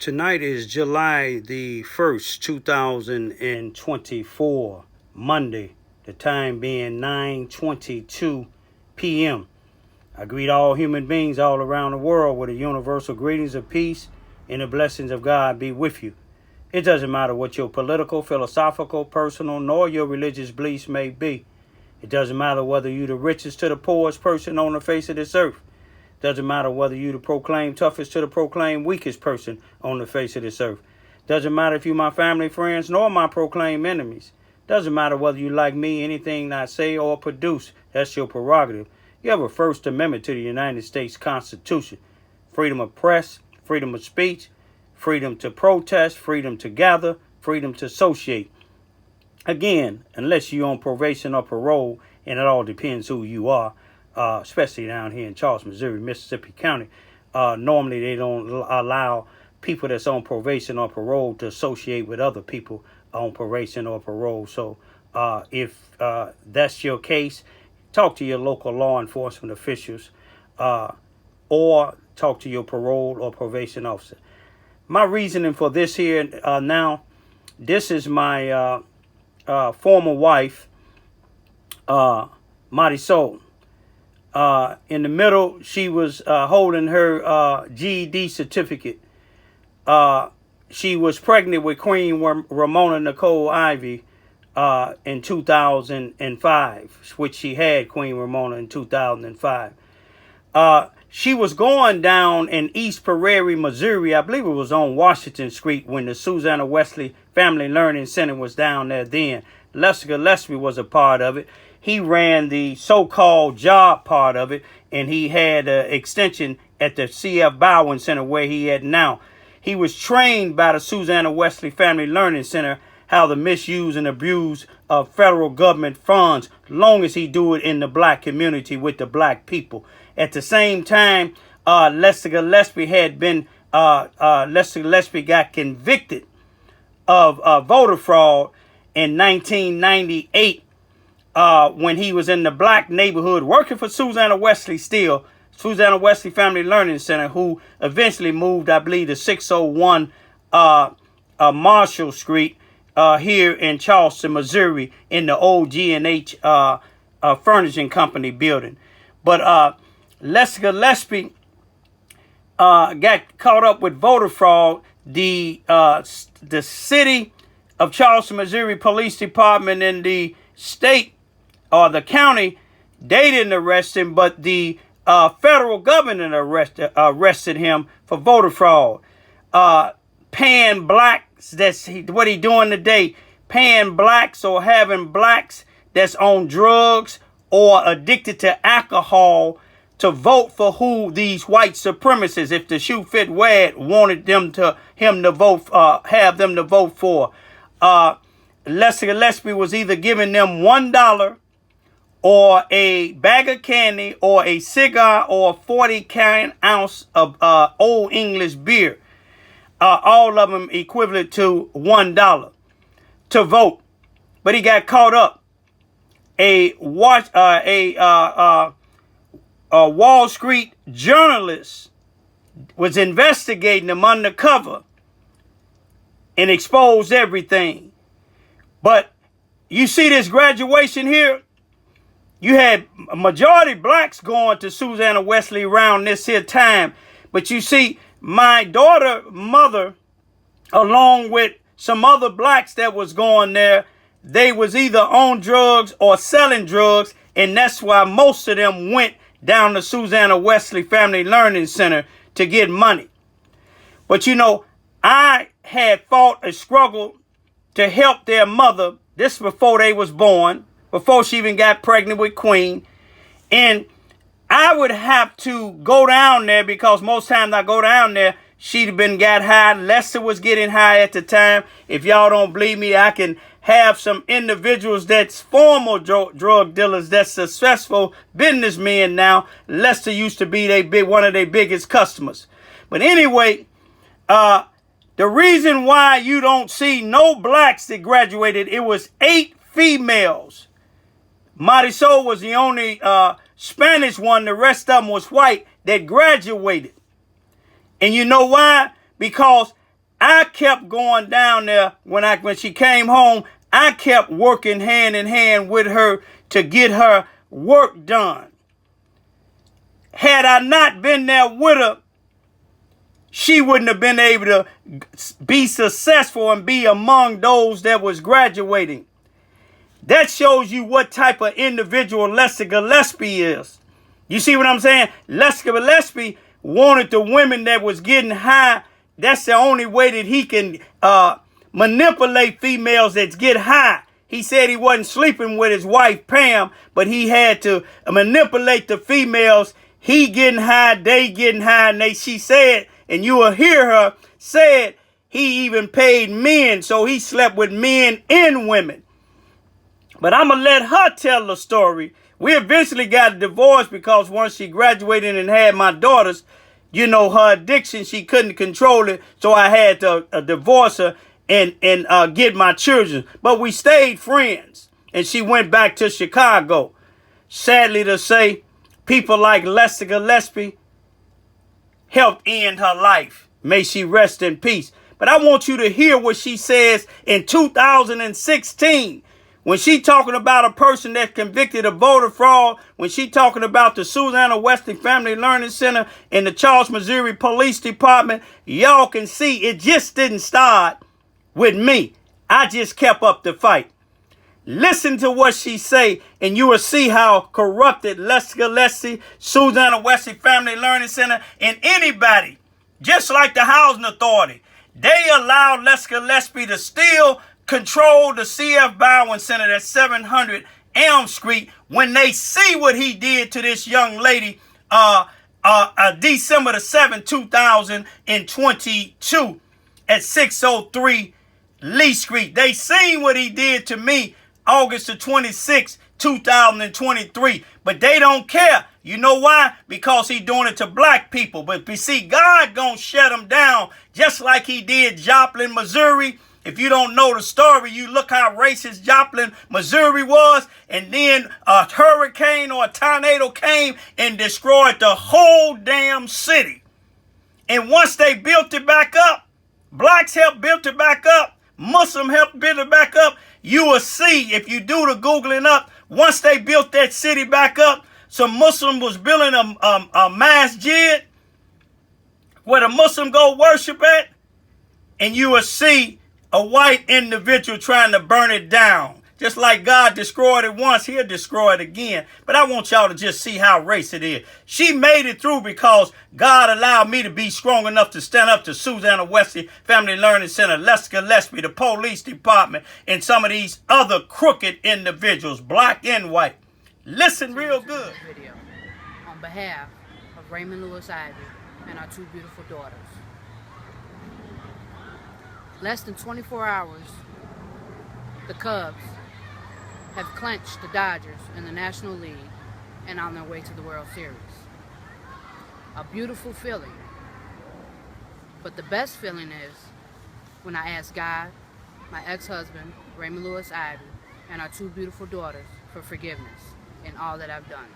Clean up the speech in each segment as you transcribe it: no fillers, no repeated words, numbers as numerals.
Tonight is July the 1st, 2024, Monday, the time being 9:22 p.m. I greet all human beings all around the world with the universal greetings of peace and the blessings of God be with you. It doesn't matter what your political, philosophical, personal, nor your religious beliefs may be. It doesn't matter whether you're the richest to the poorest person on the face of this earth. Doesn't matter whether you the proclaimed toughest to the proclaimed weakest person on the face of this earth. Doesn't matter if you my family, friends, nor my proclaimed enemies. Doesn't matter whether you like me, anything I say or produce. That's your prerogative. You have a First Amendment to the United States Constitution. Freedom of press, freedom of speech, freedom to protest, freedom to gather, freedom to associate. Again, unless you're on probation or parole, and it all depends who you are. Especially down here in Charleston, Missouri, Mississippi County. Normally they don't allow people that's on probation or parole to associate with other people on probation or parole. So if that's your case, talk to your local law enforcement officials or talk to your parole or probation officer. My reasoning for this here now, this is my former wife, Marisol. In the middle, she was holding her GED certificate. She was pregnant with Queen Ramona Nicole Ivy in 2005, which she had Queen Ramona in 2005. She was going down in East Prairie, Missouri. I believe it was on Washington Street when the Susanna Wesley Family Learning Center was down there then. Gillespie was a part of it. He ran the so-called job part of it, and he had an extension at the C.F. Bowen Center where he at now. He was trained by the Susanna Wesley Family Learning Center how to misuse and abuse of federal government funds, long as he do it in the black community with the black people. At the same time, Lester Gillespie got convicted of voter fraud in 1998. When he was in the black neighborhood working for Susanna Wesley still, Susanna Wesley Family Learning Center, who eventually moved, I believe, to 601 Marshall Street here in Charleston, Missouri, in the old G&H Furnishing Company building. But Lester Gillespie got caught up with voter fraud. The city of Charleston, Missouri Police Department and the state or the county, they didn't arrest him, but the federal government arrested him for voter fraud. Paying blacks, that's what he doing today, paying blacks or having blacks that's on drugs or addicted to alcohol to vote for who these white supremacists, if the shoe fit wear it, wanted him to vote, have them to vote for. Lester Gillespie was either giving them $1 or a bag of candy or a cigar or a 40-ounce of Old English beer. All of them equivalent to $1 to vote. But he got caught up. A Wall Street journalist was investigating him undercover and exposed everything. But you see this graduation here? You had a majority blacks going to Susanna Wesley around this here time. But you see, my mother, along with some other blacks that was going there, they was either on drugs or selling drugs. And that's why most of them went down to Susanna Wesley Family Learning Center to get money. But you know, I had fought a struggle to help their mother. This before they was born, before she even got pregnant with Queen. And I would have to go down there because most times I go down there, she'd been got high. Lester was getting high at the time. If y'all don't believe me, I can have some individuals that's former drug dealers, that's successful businessmen now. Lester used to be one of their biggest customers. But anyway, the reason why you don't see no blacks that graduated, it was 8 females. Marisol was the only Spanish one. The rest of them was white that graduated. And you know why? Because I kept going down there when she came home. I kept working hand in hand with her to get her work done. Had I not been there with her, she wouldn't have been able to be successful and be among those that was graduating. That shows you what type of individual Lester Gillespie is. You see what I'm saying? Lester Gillespie wanted the women that was getting high. That's the only way that he can manipulate females that get high. He said he wasn't sleeping with his wife, Pam, but he had to manipulate the females. He getting high, they getting high, and she said, and you will hear her, said he even paid men, so he slept with men and women. But I'm going to let her tell the story. We eventually got divorced because once she graduated and had my daughters, you know, her addiction, she couldn't control it, so I had to divorce her and get my children. But we stayed friends, and she went back to Chicago. Sadly to say, people like Lester Gillespie helped end her life. May she rest in peace. But I want you to hear what she says in 2016. When she talking about a person that's convicted of voter fraud, when she talking about the Susanna Wesley Family Learning Center and the Charleston, Missouri Police Department, y'all can see it just didn't start with me. I just kept up the fight. Listen to what she say, and you will see how corrupted Lester Gillespie, Susanna Wesley Family Learning Center, and anybody, just like the Housing Authority, they allowed Lester Gillespie to steal control the C.F. Bowen Center at 700 Elm Street when they see what he did to this young lady December the 7th, 2022 at 603 Lee Street. They seen what he did to me August the 26th, 2023, but they don't care. You know why? Because he doing it to black people. But you see, God gonna shut him down just like he did Joplin, Missouri. If you don't know the story, you look how racist Joplin, Missouri was, and then a hurricane or a tornado came and destroyed the whole damn city. And once they built it back up, blacks helped build it back up, Muslim helped build it back up, you will see, if you do the Googling up, once they built that city back up, some Muslim was building a masjid where the Muslim go worship at, and you will see a white individual trying to burn it down. Just like God destroyed it once, he'll destroy it again. But I want y'all to just see how racist it is. She made it through because God allowed me to be strong enough to stand up to Susanna Wesley Family Learning Center, Lester Gillespie, the police department, and some of these other crooked individuals, black and white. Listen real good. Video on behalf of Raymond Lewis Ivy and our two beautiful daughters. Less than 24 hours, the Cubs have clinched the Dodgers in the National League and on their way to the World Series. A beautiful feeling. But the best feeling is when I ask God, my ex-husband, Raymond Lewis Ivy, and our two beautiful daughters for forgiveness in all that I've done.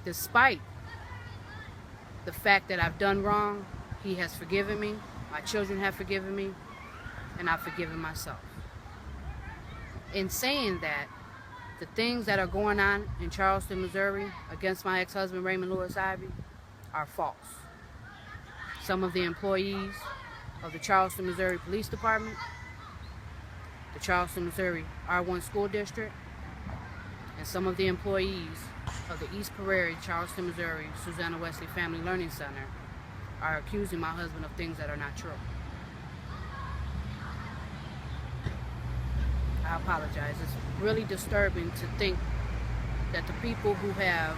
Despite the fact that I've done wrong, he has forgiven me. My children have forgiven me, and I've forgiven myself. In saying that, the things that are going on in Charleston, Missouri against my ex-husband Raymond Lewis Ivy are false. Some of the employees of the Charleston, Missouri Police Department, the Charleston, Missouri R1 School District, and some of the employees of the East Prairie, Charleston, Missouri Susanna Wesley Family Learning Center are accusing my husband of things that are not true. I apologize. It's really disturbing to think that the people who have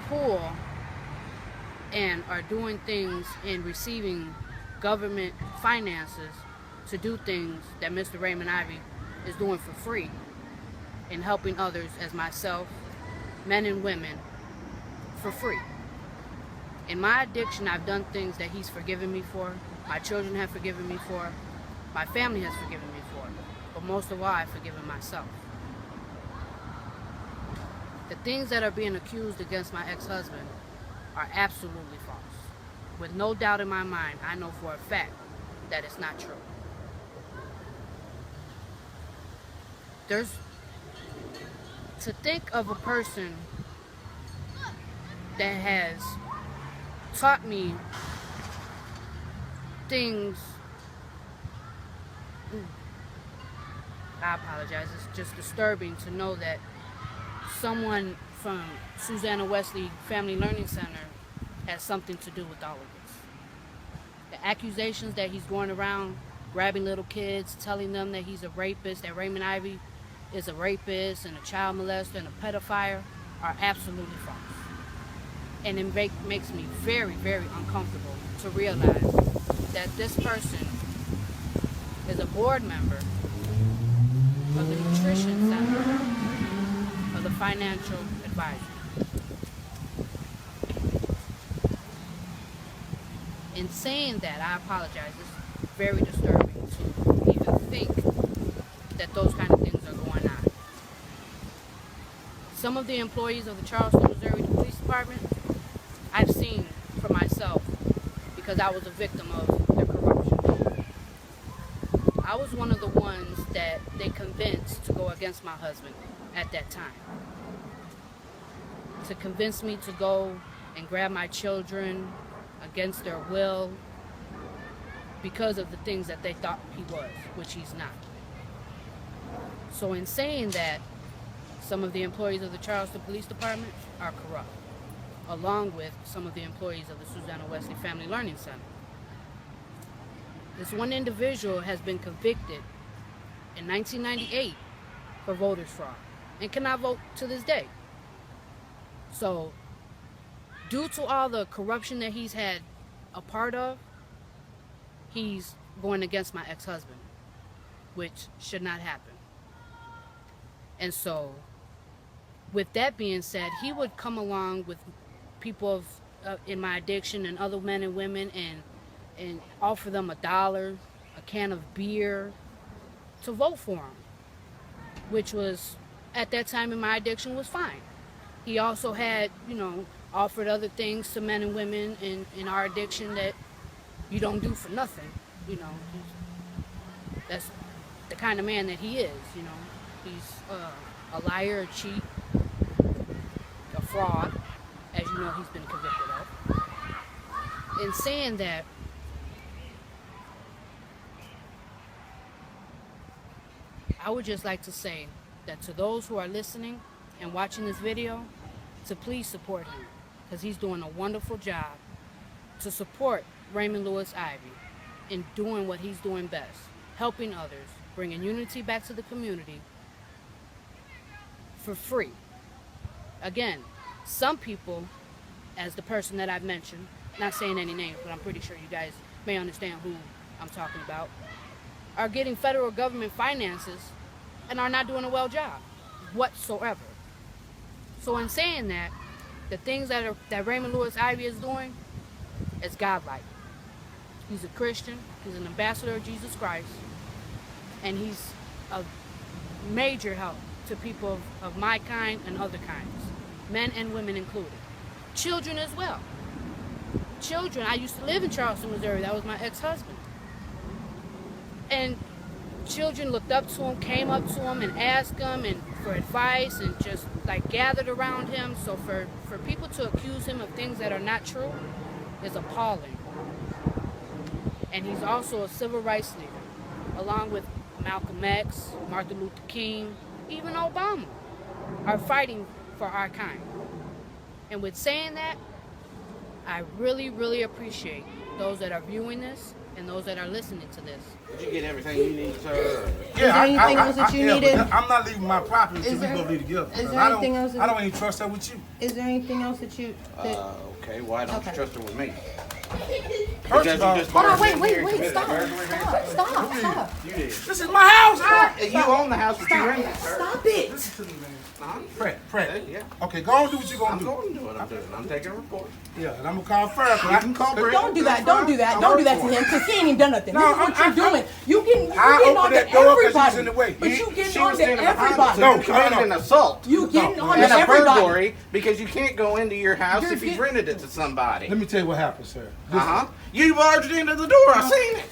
pulled and are doing things and receiving government finances to do things that Mr. Raymond Ivy is doing for free and helping others as myself, men and women, for free. In my addiction, I've done things that he's forgiven me for, my children have forgiven me for, my family has forgiven me for, but most of all, I've forgiven myself. The things that are being accused against my ex-husband are absolutely false. with no doubt in my mind, I know for a fact that it's not true. To think of a person that has taught me things, I apologize, it's just disturbing to know that someone from Susanna Wesley Family Learning Center has something to do with all of this. The accusations that he's going around grabbing little kids, telling them that he's a rapist, that Raymond Ivey is a rapist and a child molester and a pedophile, are absolutely false. And it makes me very, very uncomfortable to realize that this person is a board member of the Nutrition Center of the Financial Advisor. In saying that, I apologize. It's very disturbing to even think that those kind of things are going on. Some of the employees of the Charleston, Missouri Police Department, I've seen for myself because I was a victim of their corruption. I was one of the ones that they convinced to go against my husband at that time. To convince me to go and grab my children against their will because of the things that they thought he was, which he's not. So in saying that, some of the employees of the Charleston Police Department are corrupt, along with some of the employees of the Susanna Wesley Family Learning Center. This one individual has been convicted in 1998 for voters fraud and cannot vote to this day. So, due to all the corruption that he's had a part of, he's going against my ex-husband, which should not happen. And so, with that being said, he would come along with people in my addiction and other men and women and offer them $1, a can of beer to vote for him, which was, at that time in my addiction, was fine. He also had, offered other things to men and women in our addiction that you don't do for nothing. That's the kind of man that he is. He's a liar, a cheat, a fraud, as you know he's been convicted of. In saying that, I would just like to say that to those who are listening and watching this video, to please support him, because he's doing a wonderful job to support Raymond Lewis Ivey in doing what he's doing best, helping others, bringing unity back to the community for free. Again, some people, as the person that I've mentioned, not saying any names, but I'm pretty sure you guys may understand who I'm talking about, are getting federal government finances and are not doing a well job whatsoever. So in saying that, the things that Raymond Lewis Ivey is doing is godlike. He's a Christian, he's an ambassador of Jesus Christ, and he's a major help to people of my kind and other kinds, men and women included. Children as well. Children, I used to live in Charleston, Missouri. That was my ex-husband. And children looked up to him, came up to him and asked him for advice and just gathered around him. So for people to accuse him of things that are not true is appalling. And he's also a civil rights leader, along with Malcolm X, Martin Luther King, even Obama, are fighting for our kind. And with saying that, I really, really appreciate those that are viewing this and those that are listening to this. Did you get everything you need, sir? Is there anything else that you needed? I'm not leaving my property until we go be together. Is there anything else? I don't even trust her with you. Is there anything else that you? Okay, why don't you trust her with me? First Because of all, you just Hold on, barged in wait, here and committed stop. burglary. Stop. You did. this is my house. You own the house, but you rented it, sir. Stop it. Listen to me, man. Uh-huh. Pratt. Yeah. Okay, go on and do what you're gonna I'm do. going to do what I'm doing. I'm taking a report. Yeah, and I'm gonna call first. I can call Brett. Don't do that. Don't do that. Don't do that to him because he ain't even done nothing. No, This is what you're doing. You getting I on opened to that door 'cause he was everybody. in the way. But you getting She on was to standing behind us, everybody. so No, you committed an assault. You getting on to And a everybody. burglary because you can't go into your house You're if you've get- rented it to somebody. Let me tell you what happened, sir. Uh-huh. You barged into the door. I seen it.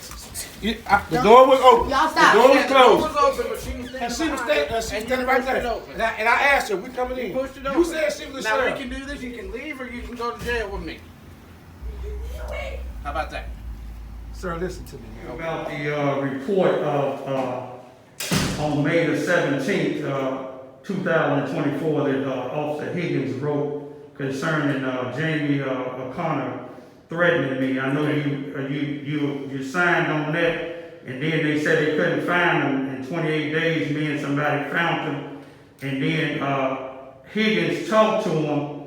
The door was open. Y'all stop. The door was Yeah, the door closed. was open, but she was And standing she was behind it, standing and you right pushed it there. open. And I asked her, we coming in. You pushed it You open. said she was a Now we sheriff. can do this. You can leave or you can go to jail with me. How about that? Sir, listen to me. About the report of on May the 17th, 2024, that Officer Higgins wrote concerning Jamie O'Connor threatening me. I know you signed on that, and then they said they couldn't find him in 28 days. Me and somebody found him, and then Higgins talked to him,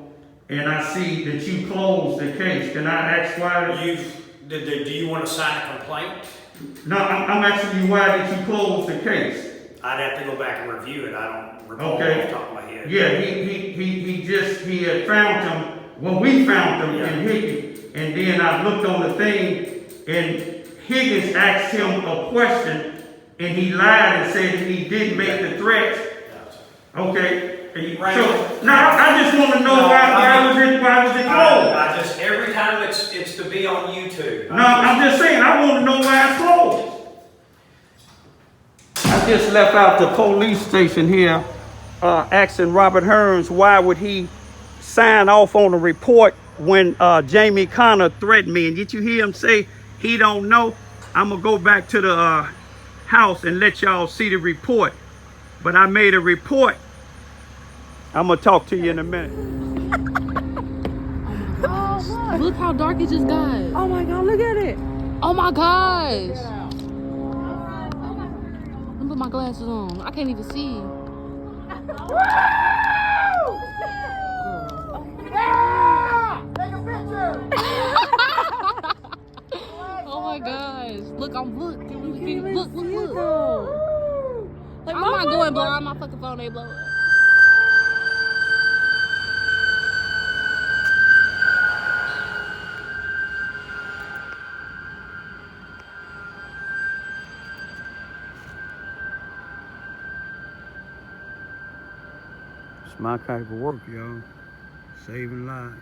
and I see that you closed the case. Can I ask why? Do you want to sign a complaint? No, I'm asking you, why did you close the case? I'd have to go back and review it. I don't recall Okay. off the top of my head. Yeah, he had found him. Well, we found him in Higgins, and then I looked on the thing, and Higgins asked him a question, and he lied and said that he didn't make the threat. Okay. Right. So now I just want to know why was it closed? I just every time it's to be on YouTube. No, I'm just saying, I want to know why it's closed. I just left out the police station here, asking Robert Hearns why would he sign off on a report when Jamie Connor threatened me. And did you hear him say he don't know? I'm going to go back to the house and let y'all see the report. But I made a report. I'm going to talk to you in a minute. Look how dark it just got. Oh my God, look at it. Oh my gosh. Let me put my glasses on. I can't even see. Oh my gosh. Look, look. Like, I'm not going blind. My fucking phone ain't blowing. It's my type of work, y'all. Saving lives.